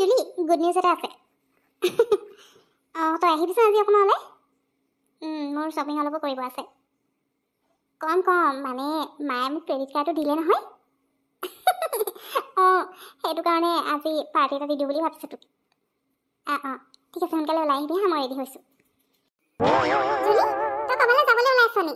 জুলি good news এটা আছে তই আহিবিচোন আজি অকণমান ওলাই মোৰ শ্বপিং অলপো কৰিব আছে কম মানে মায়ে মোক ক্ৰেডিট কাৰ্ডটো দিলে নহয় সেইটো কাৰণে আজি পাৰ্টি এটা দি দিওঁ বুলি ভাবিছোঁ তোক ঠিক আছে সোনকালে ওলাই আহিবি হা মই ৰেডি হৈছোঁ জুলি তই ক'ৰবালৈ যাবলৈ ওলাইছ নি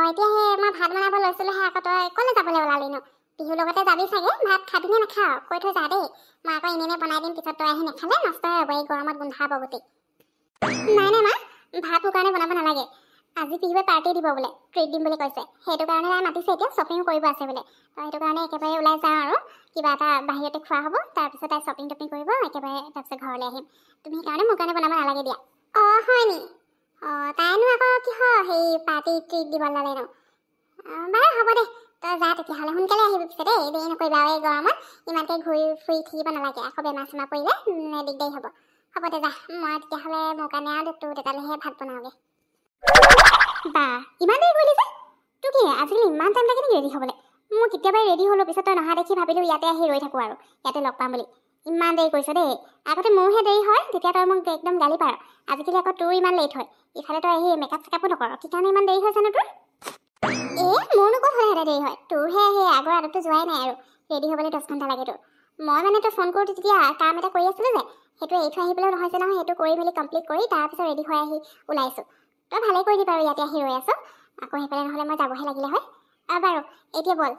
এতিয়া মই ভাত বনাব লৈছিলোহে আকৌ তই ক'লৈ যাবলৈ ওলালি ন বিহুৰ লগতে যাবি চাগে ভাত খাবিনে নাখাওঁ কৈ থৈ যা দেই মই আকৌ এনেই বনাই দিম পিছত তই আহি নাখালে নষ্ট হৈ হ'ব এই গৰমত গোন্ধাব গোটেই নাই মা ভাত মোৰ কাৰণে বনাব নালাগে আজি পিহুৱে পাৰ্টি দিব বোলে ট্ৰিট দিম বুলি কৈছে সেইটো কাৰণে তাই মাতিছে এতিয়া শ্বপিং কৰিব আছে বোলে তই সেইটো কাৰণে একেবাৰে ওলাই যাওঁ আৰু কিবা এটা বাহিৰতে খোৱা হ'ব তাৰপিছত তাই শ্বপিং টপিং কৰিব একেবাৰে তাৰপিছত ঘৰলৈ আহিম তুমি সেইকাৰণে মোৰ কাৰণে বনাব নালাগে দিয়া হয় নি তাইনো আকৌ কিহৰ সেই পাৰ্টি ট্ৰিট দিব ল'লে ন বাৰু হ'ব দে তই যা তেতিয়াহ'লে সোনকালে আহিবি পিছে দেই দেৰি নকৰিবা এই গৰমত ইমানকৈ ঘূৰি ফুৰি থাকিব নালাগে আকৌ বেমাৰ চেমাৰ পৰিলে দিগদাৰী হ'ব দে যা মই তেতিয়াহ'লে মোৰ কাৰণে আৰু তোৰ তেতিয়ালৈহে ভাত বনাওঁগৈ বা ইমান দেৰি কৰিলি যে তোৰ কি আজিকালি ইমান টাইম লাগে নেকি ৰেডি হ'বলৈ মই কেতিয়াবাই ৰেডি হ'লোঁ পিছত তই নহা দেখি ভাবিলোঁ ইয়াতে আহি ৰৈ থাকোঁ আৰু ইয়াতে লগ পাম বুলি ইমান দেৰি কৰিছ দেই আগতে মোৰহে দেৰি হয় তেতিয়া তই মোক একদম গালি পাৰ আজিকালি আকৌ তোৰ ইমান লেট হয় ইফালে তই আহি মেকআপ চেকআপো নকৰ কি কাৰণে ইমান দেৰি হৈছে ন তোৰ মোৰনো ক'ত হ'লে দেৰি হয় তোৰহে সেই আগৰ আদতটো যোৱাই নাই আৰু ৰেডি হ'বলৈ 10 ঘণ্টা লাগে তোৰ মই মানে তই ফোন কৰোঁ তেতিয়া কাম এটা কৰি আছিলোঁ যে সেইটো এৰি থৈ আহিবলৈও নহৈছে নহয় সেইটো কৰি মেলি কমপ্লিট কৰি তাৰপিছত ৰেডি হৈ আহি ওলাইছোঁ তই ভালেই কৰিলি বাৰু ইয়াতে আহি ৰৈ আছোঁ আকৌ সেইফালে নহ'লে মই যাবহে লাগিলে হয় বাৰু এতিয়া বল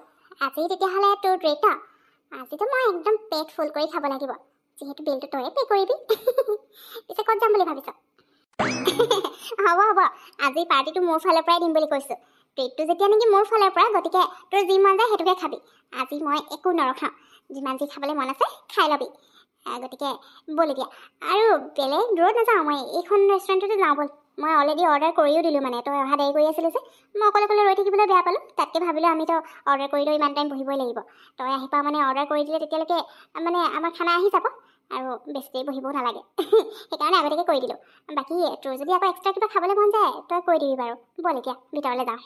আজি তেতিয়াহ'লে তোৰ ট্ৰিট আজিতো মই একদম পেট ফুল কৰি খাব লাগিব যিহেতু বিলটো তয়ে পে' কৰিবি পিছে ক'ত যাম বুলি ভাবিছ হ'ব আজি পাৰ্টিটো মোৰ ফালৰ পৰাই দিম বুলি কৈছোঁ ট্ৰিটটো যেতিয়া নেকি মোৰ ফালৰ পৰা গতিকে তোৰ যি মন যায় সেইটোকে খাবি আজি মই একো নৰখাওঁ যিমান যি খাবলৈ মন আছে খাই ল'বি গতিকে বল এতিয়া আৰু বেলেগ দূৰত নাযাওঁ মই এইখন ৰেষ্টুৰেণ্টতে যাওঁ বল মই অলৰেডি অৰ্ডাৰ কৰিও দিলোঁ মানে তই অহা দেৰি কৰি আছিলোঁ যে মই অকলে ৰৈ থাকিবলৈ বেয়া পালোঁ তাতকৈ ভাবিলোঁ আমিতো অৰ্ডাৰ কৰিলেও ইমান টাইম বহিবই লাগিব তই আহি পাওঁ মানে অৰ্ডাৰ কৰি দিলে তেতিয়ালৈকে মানে আমাৰ খানা আহি যাব আৰু বেছি দেৰি বহিবও নালাগে সেইকাৰণে আগতীয়াকৈ কৰি দিলোঁ বাকী তোৰ যদি আকৌ এক্সট্ৰা কিবা খাবলৈ মন যায় তই কৈ দিবি বাৰু বল এতিয়া ভিতৰলৈ যাওঁ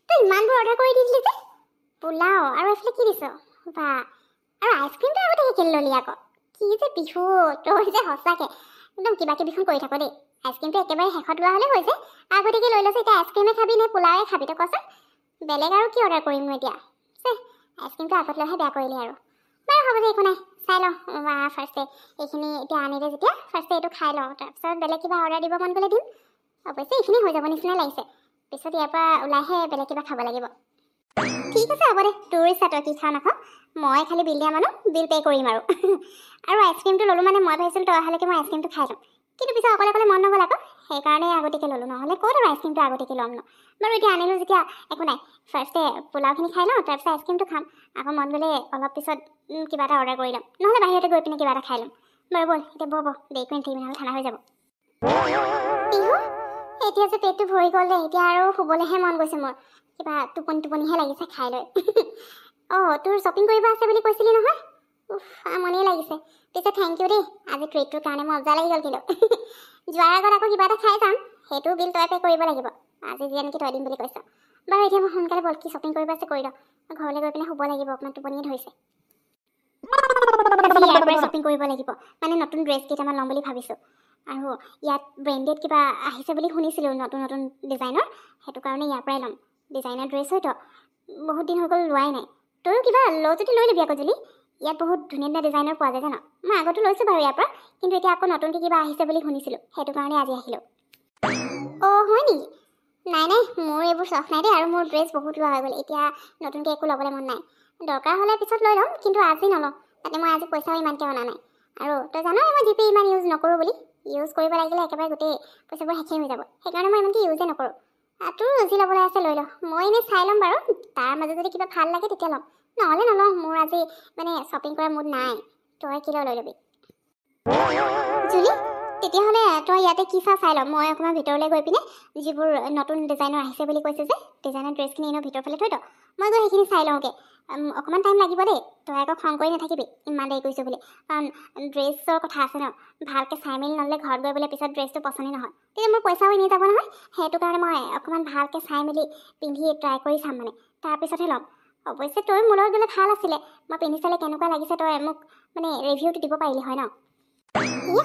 তই ইমানবোৰ অৰ্ডাৰ কৰি দিলি যে পোলাও আৰু এইফালে কি দিছ বা আৰু আইচক্ৰীমটো আগতে কিনি ল'লি আকৌ কি যে বিহু তই যে সঁচাকৈ একদম কিবা কিবিখন কৰি থাকো দেই আইচক্ৰীমটো একেবাৰে শেষত লোৱা হ'লে হৈছে আগতীয়াকৈ লৈ লৈছে এতিয়া আইচক্ৰীমে খাবি নে পোলাওৱে খাবি তই কচোন বেলেগ আৰু কি অৰ্ডাৰ কৰিমনো এতিয়া আইচক্ৰীমটো আগত লৈহে বেয়া কৰিলি আৰু বাৰু হ'ব দে একো নাই চাই লওঁ ফাৰ্ষ্টে এইখিনি এতিয়া আনিলে যেতিয়া ফাৰ্ষ্টে এইটো খাই লওঁ তাৰপিছত বেলেগ কিবা অৰ্ডাৰ দিব মন গ'লে দিম অৱশ্যে এইখিনি হৈ যাব নিচিনা লাগিছে পিছত ইয়াৰ পৰা ওলাইহে বেলেগ কিবা খাব লাগিব ঠিক আছে হ'ব দে তোৰ ইচ্ছা তই কি খাওঁ নাখাওঁ মই খালি বিল দিয়া মানুহ বিল পে' কৰিম আৰু আইচক্ৰীমটো ল'লোঁ মানে মই ভাবিছিলোঁ তই অহালৈকে মই আইচক্ৰীমটো খাই ল'ম কিন্তু পিছত অকলে মন নগ'ল আকৌ সেইকাৰণে আগতীয়াকৈ ল'লোঁ নহ'লে ক'ত আৰু আইচক্ৰীমটো আগতীয়াকৈ ল'ম ন বাৰু এতিয়া আনিলোঁ যেতিয়া একো নাই ফাৰ্ষ্টে পোলাওখিনি খাই লওঁ তাৰপিছত আইচক্ৰীমটো খাম আকৌ মন গ'লে অলপ পিছত কিবা এটা অৰ্ডাৰ কৰি ল'ম নহ'লে বাহিৰতে গৈ পিনে কিবা এটা খাই ল'ম বাৰু ব'ল এতিয়া ব'ব দেৰি কৰি নাথাকিবি নহ'লে ঠাণ্ডা হৈ যাব এতিয়া যে পেটটো ভৰি গ'ল দে এতিয়া আৰু শুবলৈহে মন গৈছে মোৰ কিবা টোপনিহে লাগিছে খাই লৈ তোৰ শ্বপিং কৰিব আছে বুলি কৈছিলি নহয় আমনিয়ে লাগিছে পিছে থেংক ইউ দেই আজি ট্ৰিটটোৰ কাৰণে মজা লাগি গ'ল কিন্তু যোৱাৰ আগত আকৌ কিবা এটা খাই যাম সেইটো বিল তই পে' কৰিব লাগিব আজি যি নেকি তই দিম বুলি কৈছ বাৰু এতিয়া মই সোনকালে বল কি শ্বপিং কৰিব আছে কৰি লওঁ ঘৰলৈ গৈ পিনে শুব লাগিব অকণমান টোপনিয়ে ধৰিছে ইয়াৰ পৰাই শ্বপিং কৰিব লাগিব মানে নতুন ড্ৰেছ কেইটামান ল'ম বুলি ভাবিছোঁ আৰু ইয়াত ব্ৰেণ্ডেড কিবা আহিছে বুলি শুনিছিলোঁ নতুন ডিজাইনৰ সেইটো কাৰণে ইয়াৰ পৰাই ল'ম ডিজাইনাৰ ড্ৰেছ হয়তো বহুত দিন হৈ গ'ল লোৱাই নাই তইও কিবা লওঁ যদি লৈ ল'বি আকৌ জুলি ইয়াত বহুত ধুনীয়া ডিজাইনৰ পোৱা যায় জান মই আগতো লৈছোঁ বাৰু ইয়াৰ পৰা কিন্তু এতিয়া আকৌ নতুনকৈ কিবা আহিছে বুলি শুনিছিলোঁ সেইটো কাৰণে আজি আহিলোঁ হয় নেকি নাই মোৰ এইবোৰ চখ নাই দেই আৰু মোৰ ড্ৰেছ বহুত লোৱা হৈ গ'ল এতিয়া নতুনকৈ একো ল'বলৈ মন নাই দৰকাৰ হ'লে পিছত লৈ ল'ম কিন্তু আজি নলওঁ তাতে মই আজি পইচাও ইমানকৈ অনা নাই আৰু তই জানো মই জিপে ইমান ইউজ নকৰোঁ বুলি ইউজ কৰিব লাগিলে একেবাৰে গোটেই পইচাবোৰ শেষেই হৈ যাব সেইকাৰণে মই ইমানকৈ ইউজে নকৰোঁ তোৰ যি ল'বলৈ আছে লৈ ল মই এনেই চাই ল'ম বাৰু তাৰ মাজত যদি কিবা ভাল লাগে তেতিয়া ল'ম নহ'লে নলওঁ মোৰ আজি মানে শ্বপিং কৰাৰ মুড নাই তই কি লৈ ল'বি জুলি তেতিয়াহ'লে তই ইয়াতে কি চাই ল মই অকণমান ভিতৰলৈ গৈ পিনে যিবোৰ নতুন ডিজাইনৰ আহিছে বুলি কৈছে যে ডিজাইনৰ ড্ৰেছখিনি এনেও ভিতৰ ফালে থৈ দ মই গৈ সেইখিনি চাই লওঁগৈ অকণমান টাইম লাগিব দেই তই আকৌ খং কৰি নাথাকিবি ইমান দেৰি কৰিছোঁ বুলি কাৰণ ড্ৰেছৰ কথা আছে ন ভালকৈ চাই মেলি নল'লে ঘৰত গৈ বোলে পিছত ড্ৰেছটো পচন্দ নহয় তেতিয়া মোৰ পইচাও এনেই যাব নহয় সেইটো কাৰণে মই অকণমান ভালকৈ চাই মেলি পিন্ধি ট্ৰাই কৰি চাম মানে তাৰপিছতহে ল'ম অৱশ্যে তই মোৰ লগত গ'লে ভাল আছিলে, মই পিন্ধি চালে কেনেকুৱা লাগিছে তই মোক মানে ৰিভিউটো দিব পাৰিলি হয় ন।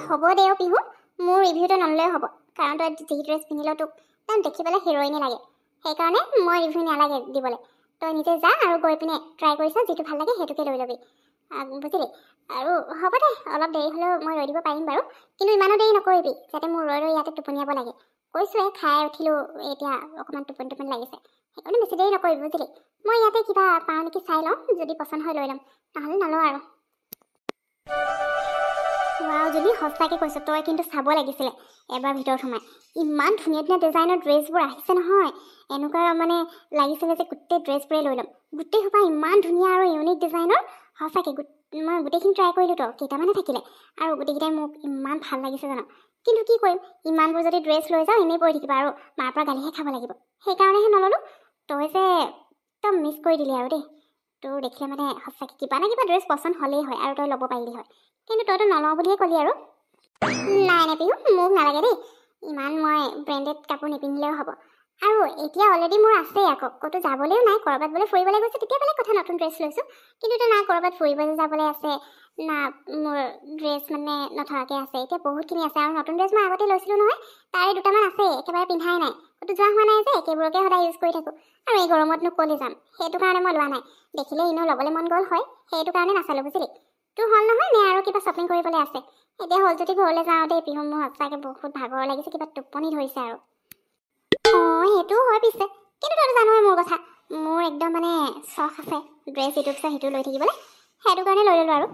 হ'ব দে অ' পিহু, মোৰ ৰিভিউটো নল'লেও হ'ব, কাৰণ তই যি ড্ৰেছ পিন্ধিলেও তোক একদম দেখি পেলাই হিৰ'ইনে লাগে, সেইকাৰণে মই ৰিভিউ নালাগে দিবলৈ। তই নিজে যা আৰু গৈ পিনে ট্ৰাই কৰিছা, যিটো ভাল লাগে সেইটোকে লৈ ল'বি, বুজিলি। আৰু হ'ব দে, অলপ দেৰি হ'লেও মই ৰৈ দিব পাৰিম বাৰু, কিন্তু ইমানো দেৰি নকৰিবি যাতে মোৰ ৰৈ ইয়াতে টোপনিয়াব লাগে। কৈছোঁৱে খাই উঠিলোঁ, এতিয়া অকণমান টোপনি লাগিছে, সেইকাৰণে বেছি দেৰি নকৰিবি বুজিলি। মই ইয়াতে কিবা পাওঁ নেকি চাই লওঁ, যদি পচন্দ হয় লৈ ল'ম, নহ'লে নলওঁ আৰু। যদি সঁচাকৈ কৈছোঁ, তই কিন্তু চাব লাগিছিলে এবাৰ ভিতৰত সোমাই। ইমান ধুনীয়া ধুনীয়া ডিজাইনৰ ড্ৰেছবোৰ আহিছে নহয়, এনেকুৱা মানে লাগিছিলে যে গোটেই ড্ৰেছবোৰে লৈ ল'ম। গোটেই সোপা ইমান ধুনীয়া আৰু ইউনিক ডিজাইনৰ, সঁচাকৈ মই গোটেইখিনি ট্ৰাই কৰিলোঁ, তো কেইটামানে থাকিলে আৰু গোটেইকেইটাই মোক ইমান ভাল লাগিছে জানো। কিন্তু কি কৰিম, ইমানবোৰ যদি ড্ৰেছ লৈ যাওঁ এনেই পৰি থাকিবা আৰু মাৰ পৰা গালিহে খাব লাগিব, সেইকাৰণেহে নল'লোঁ। তই যে একদম মিছ কৰি দিলি আৰু দেই, তোৰ দেখিলে মানে সঁচাকৈ কিবা না কিবা ড্ৰেছ পচন্দ হ'লেই হয় আৰু তই ল'ব পাৰিলি হয়, কিন্তু তইতো নলওঁ বুলিয়ে ক'লি আৰু। নাই পিহু, মোক নালাগে দেই, ইমান মই ব্ৰেণ্ডেড কাপোৰ নিপিন্ধিলেও হ'ব। আৰু এতিয়া অলৰেডি মোৰ আছেই, আকৌ ক'তো যাবলৈও নাই, ক'ৰবাত বোলে ফুৰিবলৈ গৈছে তেতিয়া বেলেগ কথা, নতুন ড্ৰেছ লৈছোঁ। কিন্তু এতিয়া না ক'ৰবাত ফুৰিবলৈ যাবলৈ আছে, না মোৰ ড্ৰেছ মানে নথকাকৈ আছে। এতিয়া বহুতখিনি আছে, আৰু নতুন ড্ৰেছ মই আগতে লৈছিলোঁ নহয়, তাৰে দুটামান আছে, একেবাৰে পিন্ধাই নাই, ক'তো যোৱা হোৱা নাই যে, একেবোৰকে সদায় ইউজ কৰি থাকোঁ। আৰু এই গৰমতনো ক'লৈ যাম, সেইটো কাৰণে মই লোৱা নাই। দেখিলে এনেও ল'বলৈ মন গ'ল হয়, সেইটো কাৰণে নাচালোঁ বুজিলি। তোৰ হ'ল নহয় নে আৰু কিবা শ্বপিং কৰিবলৈ আছে? এতিয়া হ'ল যদি ঘৰলৈ যাওঁ দেই পিহু, মোৰ সঁচাকৈ বহুত ভাগৰ লাগিছে, কিবা টোপনি ধৰিছে আৰু। সেইটোও হয় পিছে, কিন্তু তইতো জানোৱেই মোৰ কথা, মোৰ একদম মানে চখ আছে ড্ৰেছ ইটো পিছত সিটো লৈ থাকিবলৈ, সেইটো কাৰণে লৈ ল'লোঁ আৰু।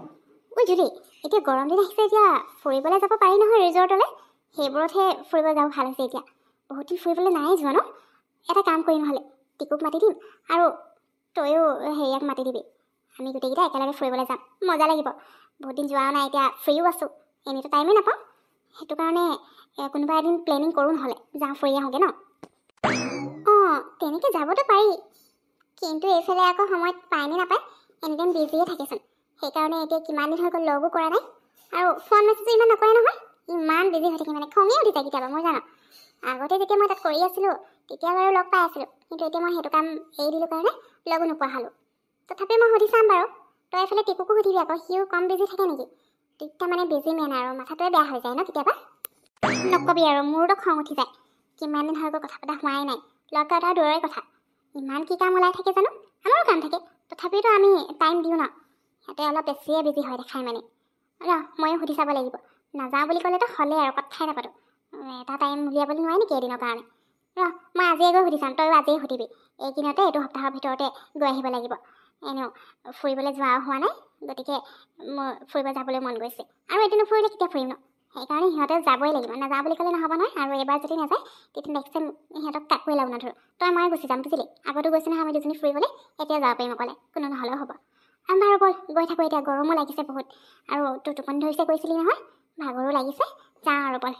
জুলি, এতিয়া গৰম দিন আহিছে, এতিয়া ফুৰিবলৈ যাব পাৰি নহয় ৰিজৰ্টলৈ, সেইবোৰতহে ফুৰিব যাব ভাল হৈছে এতিয়া। বহুত দিন ফুৰিবলৈ নাই যোৱা ন। এটা কাম কৰি নহ'লে টিকুক মাতি দিম, আৰু তয়ো হেৰিয়াক মাতি দিবি, আমি গোটেইকেইটা একেলগে ফুৰিবলৈ যাম, মজা লাগিব। বহুত দিন যোৱাও নাই, এতিয়া ফ্ৰীও আছোঁ, এনেইতো টাইমেই নাপাওঁ, সেইটো কাৰণে কোনোবা এদিন প্লেনিং কৰোঁ, নহ'লে যাওঁ ফুৰি আহোঁগৈ ন। তেনেকৈ যাবতো পাৰি, কিন্তু এইফালে আকৌ সময়ত পায়নে নাপায়, এনিটাইম বিজিয়ে থাকেচোন। সেইকাৰণে এতিয়া কিমান দিন হৈ গ'ল লগো কৰা নাই, আৰু ফোন মেছেজো ইমান নকৰে নহয়, ইমান বিজি হৈ থাকে মানে খঙেই উঠি যায় কেতিয়াবা, মই জানো। আগতে যেতিয়া মই তাত কৰি আছিলোঁ তেতিয়া বাৰু লগ পাই আছিলোঁ, কিন্তু এতিয়া মই সেইটো কাম এৰি দিলোঁ কাৰণে লগো নোপোৱা হ'লোঁ। তথাপিও মই সুধি চাম বাৰু, তই এইফালে টিকুকো সুধিবি আকৌ, সিও কম বিজি থাকে নেকি। তেতিয়া মানে বিজি মেন আৰু মাথাটোৱে বেয়া হৈ যায় ন কেতিয়াবা। নকবি আৰু, মোৰতো খং উঠি যায়, কিমান দিন হৈ গ'ল কথা পতা হোৱাই নাই, লগ এটা দূৰৰে কথা, ইমান কি কাম ওলাই থাকে জানো, আমাৰো কাম থাকে, তথাপিতো আমি টাইম দিওঁ ন। সিহঁতে অলপ বেছিয়ে বিজি হয় দেখাই মানে। ময়ো সুধি চাব লাগিব, নাযাওঁ বুলি ক'লেতো হ'লে আৰু কথাই নাপাতো, এটা টাইম উলিয়াবলৈ নোৱাৰে নেকি এদিনৰ কাৰণে। মই আজিয়ে গৈ সুধি চাম, তয়ো আজিয়ে সুধিবি, এইদিনতে এইটো সপ্তাহৰ ভিতৰতে গৈ আহিব লাগিব। এনেও ফুৰিবলৈ যোৱাও হোৱা নাই, গতিকে মোৰ ফুৰিব যাবলৈ মন গৈছে, আৰু এদিনো ফুৰিলে কেতিয়া ফুৰিম ন, সেইকাৰণে সিহঁতে যাবই লাগিব, নাযাওঁ বুলি ক'লে নহ'ব নহয়। আৰু এবাৰ যদি নাযায় তেতিয়া নেক্সট টাইম সিহঁতক কাকোৱে লগ নধৰোঁ, তই মই গুচি যাম বুজিলি। আগতো গৈছে নহয় আমি দুজনী ফুৰিবলৈ, এতিয়া যাব পাৰিম অকলে, কোনো নহ'লেও হ'ব। বাৰু ব'ল গৈ থাকোঁ, এতিয়া গৰমো লাগিছে বহুত, আৰু তোৰ টোপনি ধৰিছে কৈছিলি নহয়, ভাগৰো লাগিছে, যাওঁ আৰু ব'ল।